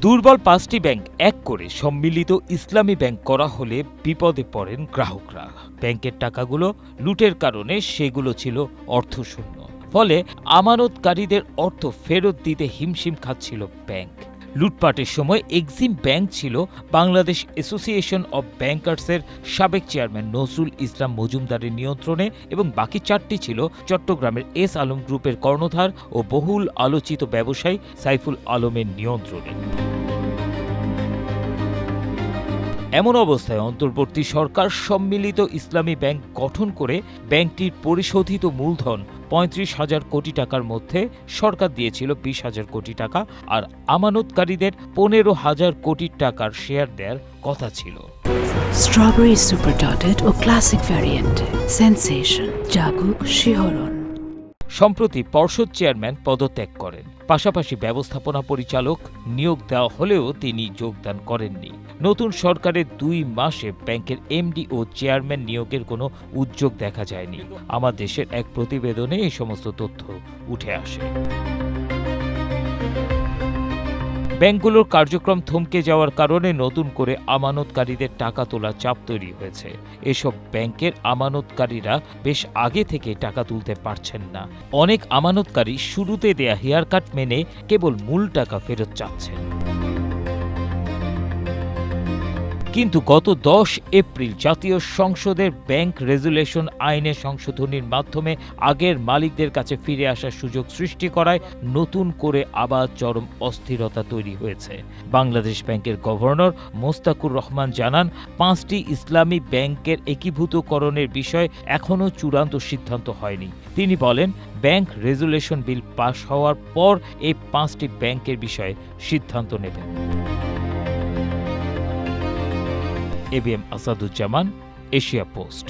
দুর্বল ৫টি ব্যাংক এক করে সম্মিলিত ইসলামী ব্যাংক করা হলে বিপদে পড়েন গ্রাহকরা। ব্যাংকের টাকাগুলো লুটের কারণে সেগুলো ছিল অর্থশূন্য। ফলে আমানতকারীদের অর্থ ফেরত দিতে হিমশিম খাচ্ছিল ব্যাংক। লুটপাটের সময় এক্সিম ব্যাংক ছিল বাংলাদেশ অ্যাসোসিয়েশন অব ব্যাংকার্সের সাবেক চেয়ারম্যান নজরুল ইসলাম মজুমদারের নিয়ন্ত্রণে এবং বাকি ৪টি ছিল চট্টগ্রামের এস আলম গ্রুপের কর্ণধার ও বহুল আলোচিত ব্যবসায়ী সাইফুল আলমের নিয়ন্ত্রণে। এমন অবস্থায় অন্তর্বর্তী সরকার সম্মিলিত ইসলামী ব্যাংক গঠন করে ব্যাংকটির পরিশোধিত মূলধন ৩৫,০০০ কোটি টাকার মধ্যে সরকার দিয়েছিল ২০,০০০ কোটি টাকা, আর আমানতকারীদের ১৫,০০০ কোটি টাকার শেয়ার দেওয়ার কথা ছিল। স্ট্রবেরি সুপার ডটেড ও ক্লাসিক ভ্যারিয়েন্টে সেনসেশন জাগুক শিহরণ। সম্প্রতি পর্ষদ চেয়ারম্যান পদত্যাগ করেন, পাশাপাশি ব্যবস্থাপনা পরিচালক নিয়োগ দেওয়া হলেও তিনি যোগদান করেননি। নতুন সরকারের ২ মাসে ব্যাংকের এমডি ও চেয়ারম্যান নিয়োগের কোনো উদ্যোগ দেখা যায়নি। আমার দেশের এক প্রতিবেদনে এই সমস্ত তথ্য উঠে আসে। ব্যাংকগুলোর কার্যক্রম থমকে যাওয়ার কারণে নতুন করে আমানতকারীদের টাকা তোলার চাপ তৈরি হয়েছে। এসব ব্যাংকের আমানতকারীরা বেশ আগে থেকে টাকা তুলতে পারছেন না। অনেক আমানতকারী শুরুতে দেয়া হেয়ার কাট মেনে কেবল মূল টাকা ফেরত চাচ্ছেন। কিন্তু গত ১০ এপ্রিল জাতীয় সংসদের ব্যাংক রেজুলেশন আইনে সংশোধনীর মাধ্যমে আগের মালিকদের কাছে ফিরে আসার সুযোগ সৃষ্টি করায় নতুন করে আবার চরম অস্থিরতা তৈরি হয়েছে। বাংলাদেশ ব্যাংকের গভর্নর মোস্তাকুর রহমান জানান, ৫টি ইসলামী ব্যাংকের একীভূতকরণের বিষয়ে এখনও চূড়ান্ত সিদ্ধান্ত হয়নি। তিনি বলেন, ব্যাংক রেজুলেশন বিল পাশ হওয়ার পর এই ৫টি ব্যাংকের বিষয়ে সিদ্ধান্ত নেবেন। ABM Asaduzzaman, Asia post.